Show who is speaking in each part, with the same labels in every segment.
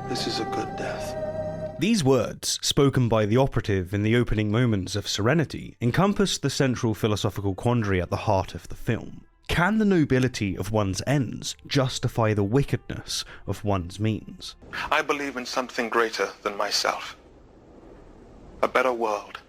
Speaker 1: This is a good death.
Speaker 2: These words, spoken by the operative in the opening moments of Serenity, encompass the central philosophical quandary at the heart of the film. Can the nobility of one's ends justify the wickedness of one's means?
Speaker 1: I believe in something greater than myself. A better world.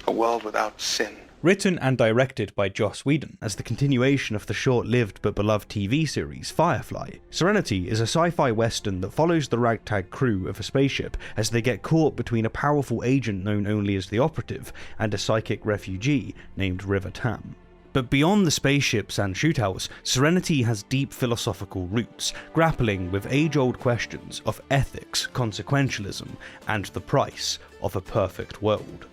Speaker 1: A world without sin.
Speaker 2: Written and directed by Joss Whedon as the continuation of the short-lived but beloved TV series Firefly, Serenity is a sci-fi western that follows the ragtag crew of a spaceship as they get caught between a powerful agent known only as the Operative and a psychic refugee named River Tam. But beyond the spaceships and shootouts, Serenity has deep philosophical roots, grappling with age-old questions of ethics, consequentialism, and the price of a perfect world.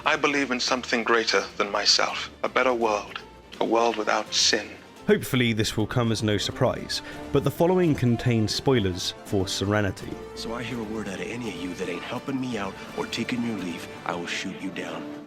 Speaker 1: I believe in something greater than myself. A better world. A world without sin.
Speaker 2: Hopefully this will come as no surprise, but the following contains spoilers for Serenity.
Speaker 3: So I hear a word out of any of you that ain't helping me out or taking your leave, I will shoot you down.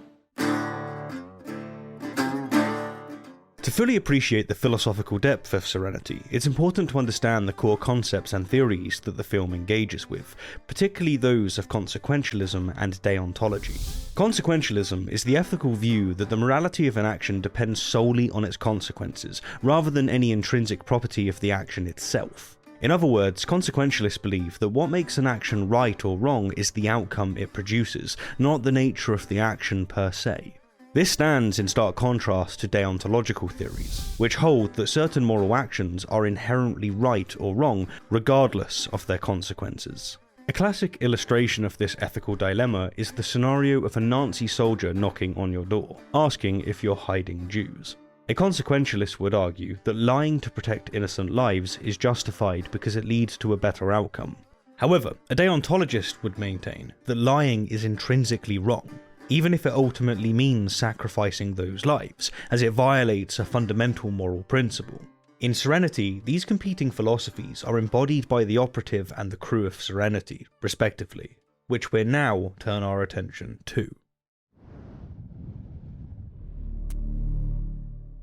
Speaker 2: To fully appreciate the philosophical depth of Serenity, it's important to understand the core concepts and theories that the film engages with, particularly those of consequentialism and deontology. Consequentialism is the ethical view that the morality of an action depends solely on its consequences, rather than any intrinsic property of the action itself. In other words, consequentialists believe that what makes an action right or wrong is the outcome it produces, not the nature of the action per se. This stands in stark contrast to deontological theories, which hold that certain moral actions are inherently right or wrong regardless of their consequences. A classic illustration of this ethical dilemma is the scenario of a Nazi soldier knocking on your door, asking if you're hiding Jews. A consequentialist would argue that lying to protect innocent lives is justified because it leads to a better outcome. However, a deontologist would maintain that lying is intrinsically wrong, even if it ultimately means sacrificing those lives, as it violates a fundamental moral principle. In Serenity, these competing philosophies are embodied by the operative and the crew of Serenity, respectively, which we'll now turn our attention to.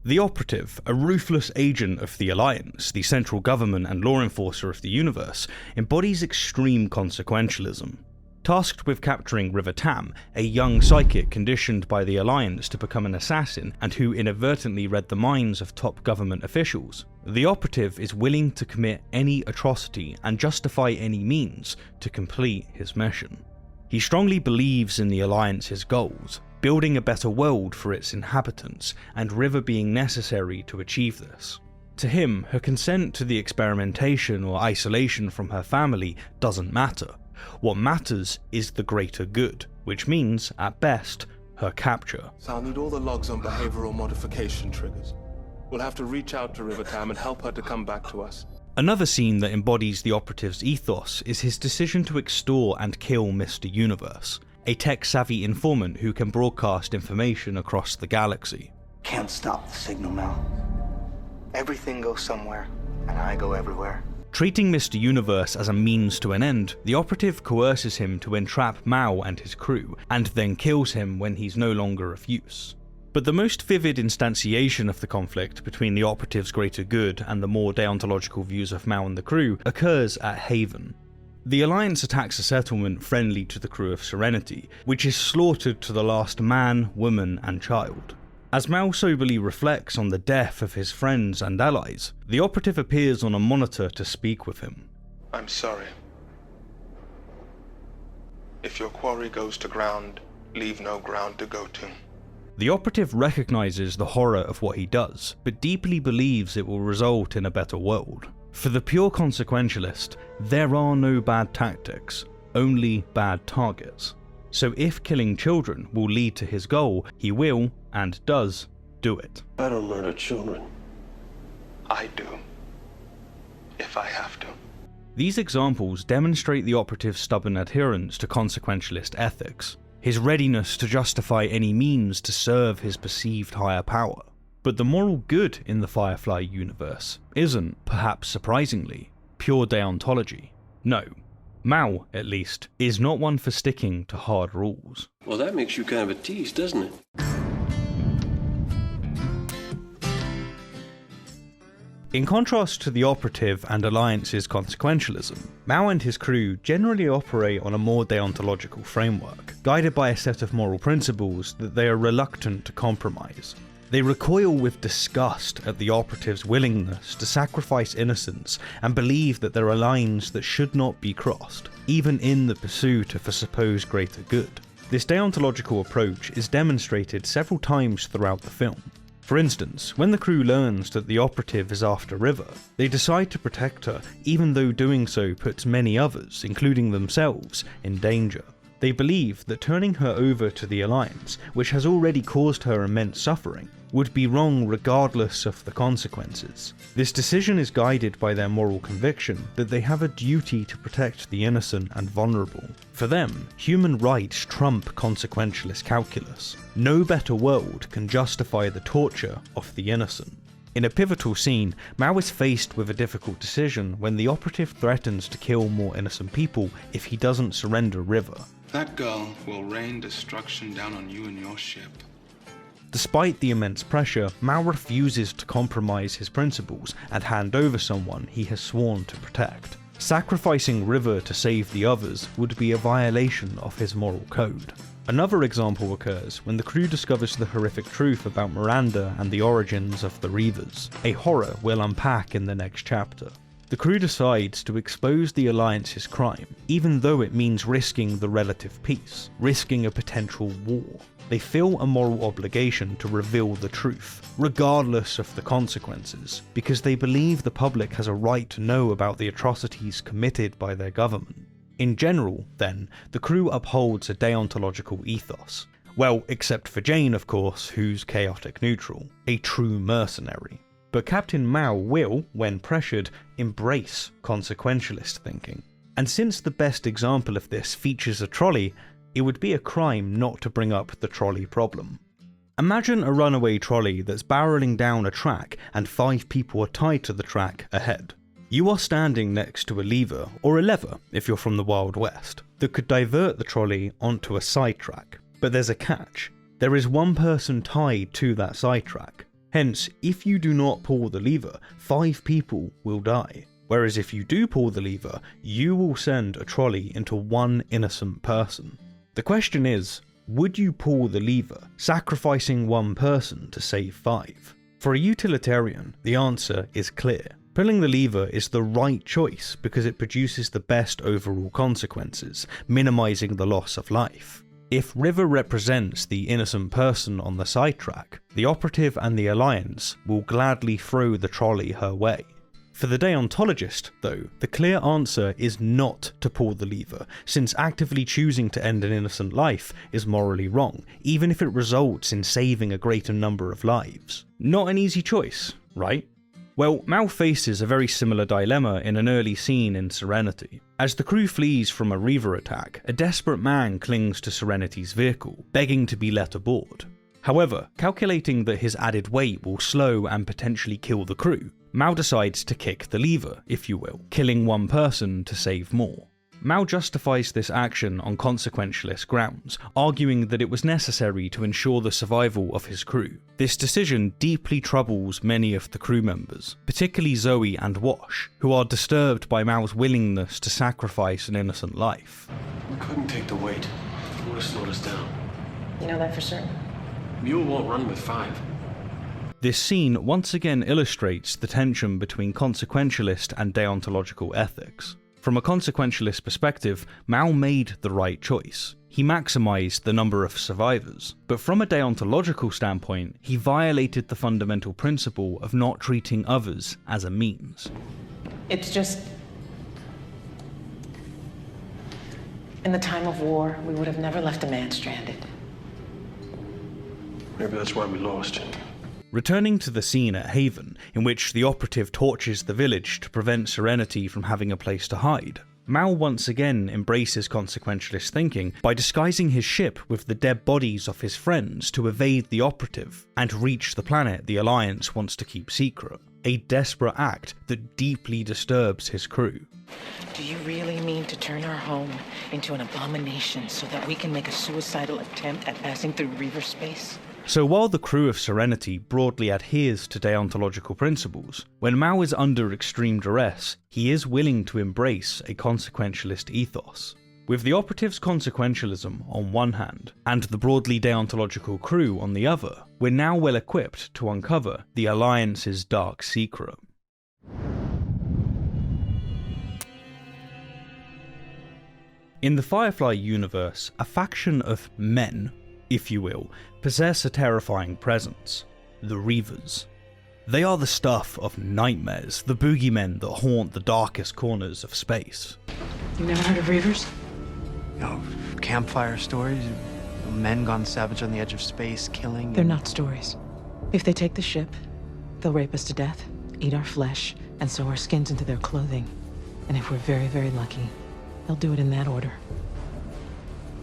Speaker 2: The Operative, a ruthless agent of the Alliance, the central government and law enforcer of the universe, embodies extreme consequentialism. Tasked with capturing River Tam, a young psychic conditioned by the Alliance to become an assassin and who inadvertently read the minds of top government officials, the Operative is willing to commit any atrocity and justify any means to complete his mission. He strongly believes in the Alliance's goals, building a better world for its inhabitants, and River being necessary to achieve this. To him, her consent to the experimentation or isolation from her family doesn't matter. What matters is the greater good, which means, at best, her capture.
Speaker 1: So I'll need all the logs on behavioral modification triggers. We'll have to reach out to River Tam and help her to come back to us.
Speaker 2: Another scene that embodies the Operative's ethos is his decision to extort and kill Mr. Universe, a tech-savvy informant who can broadcast information across the galaxy.
Speaker 4: Can't stop the signal now. Everything goes somewhere, and I go everywhere.
Speaker 2: Treating Mr. Universe as a means to an end, the Operative coerces him to entrap Mao and his crew, and then kills him when he's no longer of use. But the most vivid instantiation of the conflict between the Operative's greater good and the more deontological views of Mao and the crew occurs at Haven. The Alliance attacks a settlement friendly to the crew of Serenity, which is slaughtered to the last man, woman, and child. As Mao soberly reflects on the death of his friends and allies, the Operative appears on a monitor to speak with him.
Speaker 1: I'm sorry. If your quarry goes to ground, leave no ground to go to.
Speaker 2: The Operative recognizes the horror of what he does, but deeply believes it will result in a better world. For the pure consequentialist, there are no bad tactics, only bad targets. So if killing children will lead to his goal, he will, and does, do it.
Speaker 3: I don't murder children.
Speaker 1: I do. If I have to.
Speaker 2: These examples demonstrate the Operative's stubborn adherence to consequentialist ethics, his readiness to justify any means to serve his perceived higher power. But the moral good in the Firefly universe isn't, perhaps surprisingly, pure deontology. No. Mao, at least, is not one for sticking to hard rules.
Speaker 3: Well, that makes you kind of a tease, doesn't it?
Speaker 2: In contrast to the Operative and Alliance's consequentialism, Mao and his crew generally operate on a more deontological framework, guided by a set of moral principles that they are reluctant to compromise. They recoil with disgust at the Operative's willingness to sacrifice innocence and believe that there are lines that should not be crossed, even in the pursuit of a supposed greater good. This deontological approach is demonstrated several times throughout the film. For instance, when the crew learns that the Operative is after River, they decide to protect her even though doing so puts many others, including themselves, in danger. They believe that turning her over to the Alliance, which has already caused her immense suffering, would be wrong regardless of the consequences. This decision is guided by their moral conviction that they have a duty to protect the innocent and vulnerable. For them, human rights trump consequentialist calculus. No better world can justify the torture of the innocent. In a pivotal scene, Mao is faced with a difficult decision when the Operative threatens to kill more innocent people if he doesn't surrender River.
Speaker 5: That girl will rain destruction down on you and your ship.
Speaker 2: Despite the immense pressure, Mao refuses to compromise his principles and hand over someone he has sworn to protect. Sacrificing River to save the others would be a violation of his moral code. Another example occurs when the crew discovers the horrific truth about Miranda and the origins of the Reavers, a horror we'll unpack in the next chapter. The crew decides to expose the Alliance's crime, even though it means risking the relative peace, risking a potential war. They feel a moral obligation to reveal the truth, regardless of the consequences, because they believe the public has a right to know about the atrocities committed by their government. In general, then, the crew upholds a deontological ethos. Well, except for Jane, of course, who's chaotic neutral, a true mercenary. But Captain Mao will, when pressured, embrace consequentialist thinking. And since the best example of this features a trolley, it would be a crime not to bring up the trolley problem. Imagine a runaway trolley that's barreling down a track and 5 people are tied to the track ahead. You are standing next to a lever, or a lever if you're from the Wild West, that could divert the trolley onto a sidetrack. But there's a catch. There is one person tied to that sidetrack. Hence, if you do not pull the lever, 5 people will die. Whereas if you do pull the lever, you will send a trolley into one innocent person. The question is, would you pull the lever, sacrificing one person to save 5? For a utilitarian, the answer is clear. Pulling the lever is the right choice because it produces the best overall consequences, minimizing the loss of life. If River represents the innocent person on the sidetrack, the Operative and the Alliance will gladly throw the trolley her way. For the deontologist, though, the clear answer is not to pull the lever, since actively choosing to end an innocent life is morally wrong, even if it results in saving a greater number of lives. Not an easy choice, right? Well, Mao faces a very similar dilemma in an early scene in Serenity. As the crew flees from a Reaver attack, a desperate man clings to Serenity's vehicle, begging to be let aboard. However, calculating that his added weight will slow and potentially kill the crew, Mao decides to kick the lever, if you will, killing one person to save more. Mao justifies this action on consequentialist grounds, arguing that it was necessary to ensure the survival of his crew. This decision deeply troubles many of the crew members, particularly Zoe and Wash, who are disturbed by Mao's willingness to sacrifice an innocent life.
Speaker 3: We couldn't take the weight. It would have slowed us down.
Speaker 6: You know that for certain?
Speaker 3: Mule won't run with 5.
Speaker 2: This scene once again illustrates the tension between consequentialist and deontological ethics. From a consequentialist perspective, Mao made the right choice. He maximized the number of survivors. But from a deontological standpoint, he violated the fundamental principle of not treating others as a means.
Speaker 6: It's just... in the time of war, we would have never left a man stranded.
Speaker 3: Maybe that's why we lost.
Speaker 2: Returning to the scene at Haven, in which the Operative torches the village to prevent Serenity from having a place to hide, Mao once again embraces consequentialist thinking by disguising his ship with the dead bodies of his friends to evade the Operative and reach the planet the Alliance wants to keep secret, a desperate act that deeply disturbs his crew.
Speaker 6: Do you really mean to turn our home into an abomination so that we can make a suicidal attempt at passing through Reaver space?
Speaker 2: So while the crew of Serenity broadly adheres to deontological principles, when Mao is under extreme duress, he is willing to embrace a consequentialist ethos. With the operatives' consequentialism on one hand, and the broadly deontological crew on the other, we're now well equipped to uncover the Alliance's dark secret. In the Firefly universe, a faction of men, if you will, possess a terrifying presence: the Reavers. They are the stuff of nightmares, the boogeymen that haunt the darkest corners of space.
Speaker 6: You never heard of Reavers?
Speaker 4: You know, campfire stories, men gone savage on the edge of space, killing.
Speaker 6: They're not stories. If they take the ship, they'll rape us to death, eat our flesh, and sew our skins into their clothing. And if we're very, very lucky, they'll do it in that order.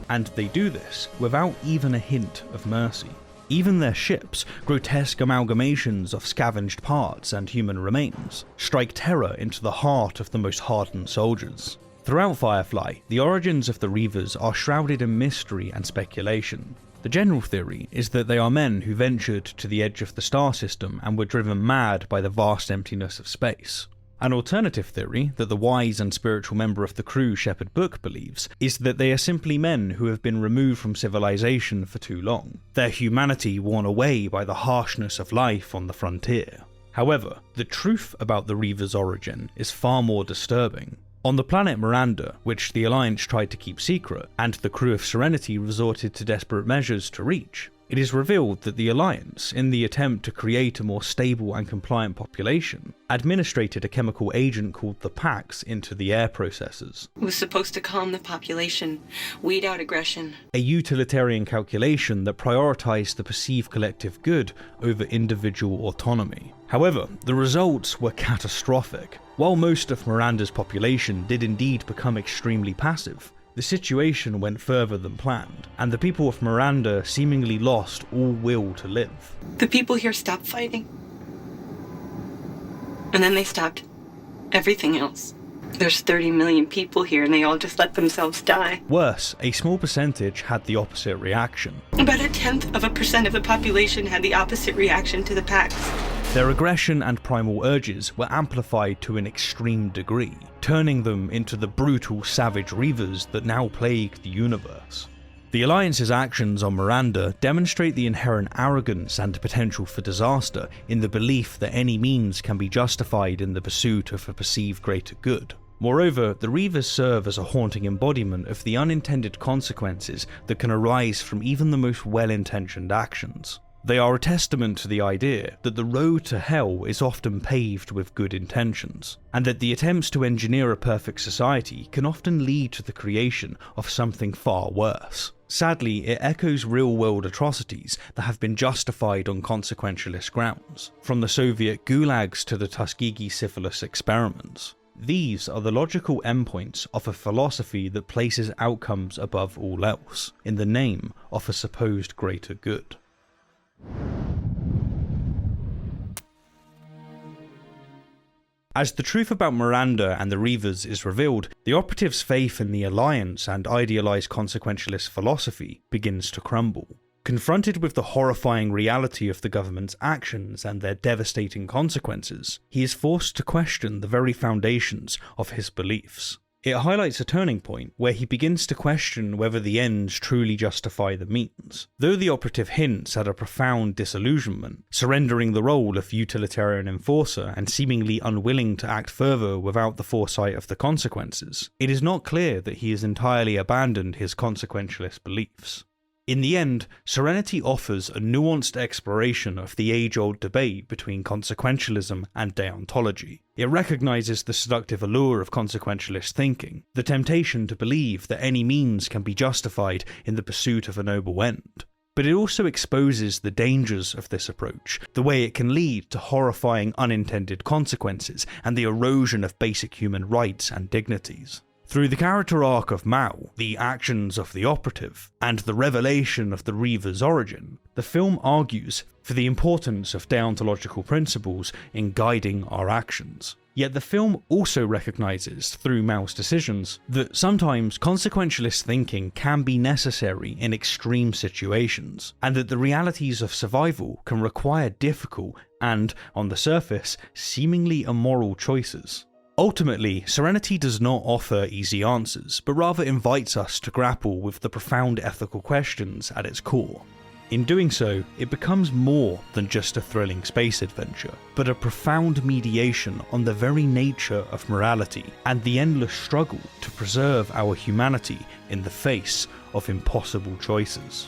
Speaker 2: And they do this without even a hint of mercy. Even their ships, grotesque amalgamations of scavenged parts and human remains, strike terror into the heart of the most hardened soldiers. Throughout Firefly, the origins of the Reavers are shrouded in mystery and speculation. The general theory is that they are men who ventured to the edge of the star system and were driven mad by the vast emptiness of space. An alternative theory that the wise and spiritual member of the crew, Shepherd Book, believes is that they are simply men who have been removed from civilization for too long, their humanity worn away by the harshness of life on the frontier. However, the truth about the Reavers' origin is far more disturbing. On the planet Miranda, which the Alliance tried to keep secret, and the crew of Serenity resorted to desperate measures to reach, it is revealed that the Alliance, in the attempt to create a more stable and compliant population, administrated a chemical agent called the Pax into the air processors.
Speaker 7: It was supposed to calm the population, weed out aggression.
Speaker 2: A utilitarian calculation that prioritized the perceived collective good over individual autonomy. However, the results were catastrophic. While most of Miranda's population did indeed become extremely passive, the situation went further than planned, and the people of Miranda seemingly lost all will to live.
Speaker 7: The people here stopped fighting. And then they stopped everything else. There's 30 million people here and they all just let themselves die.
Speaker 2: Worse, a small percentage had the opposite reaction.
Speaker 7: About 0.1% of the population had the opposite reaction to the Pax.
Speaker 2: Their aggression and primal urges were amplified to an extreme degree, turning them into the brutal, savage Reavers that now plague the universe. The Alliance's actions on Miranda demonstrate the inherent arrogance and potential for disaster in the belief that any means can be justified in the pursuit of a perceived greater good. Moreover, the Reavers serve as a haunting embodiment of the unintended consequences that can arise from even the most well-intentioned actions. They are a testament to the idea that the road to hell is often paved with good intentions, and that the attempts to engineer a perfect society can often lead to the creation of something far worse. Sadly, it echoes real-world atrocities that have been justified on consequentialist grounds, from the Soviet gulags to the Tuskegee syphilis experiments. These are the logical endpoints of a philosophy that places outcomes above all else, in the name of a supposed greater good. As the truth about Miranda and the Reavers is revealed, the operatives' faith in the Alliance and idealized consequentialist philosophy begins to crumble. Confronted with the horrifying reality of the government's actions and their devastating consequences, he is forced to question the very foundations of his beliefs. It highlights a turning point where he begins to question whether the ends truly justify the means. Though the operative hints at a profound disillusionment, surrendering the role of Utilitarian Enforcer and seemingly unwilling to act further without the foresight of the consequences, it is not clear that he has entirely abandoned his consequentialist beliefs. In the end, Serenity offers a nuanced exploration of the age-old debate between consequentialism and deontology. It recognizes the seductive allure of consequentialist thinking, the temptation to believe that any means can be justified in the pursuit of a noble end. But it also exposes the dangers of this approach, the way it can lead to horrifying unintended consequences and the erosion of basic human rights and dignities. Through the character arc of Mao, the actions of the operative, and the revelation of the Reaver's origin, the film argues for the importance of deontological principles in guiding our actions. Yet the film also recognises, through Mao's decisions, that sometimes consequentialist thinking can be necessary in extreme situations, and that the realities of survival can require difficult and, on the surface, seemingly immoral choices. Ultimately, Serenity does not offer easy answers, but rather invites us to grapple with the profound ethical questions at its core. In doing so, it becomes more than just a thrilling space adventure, but a profound mediation on the very nature of morality and the endless struggle to preserve our humanity in the face of impossible choices.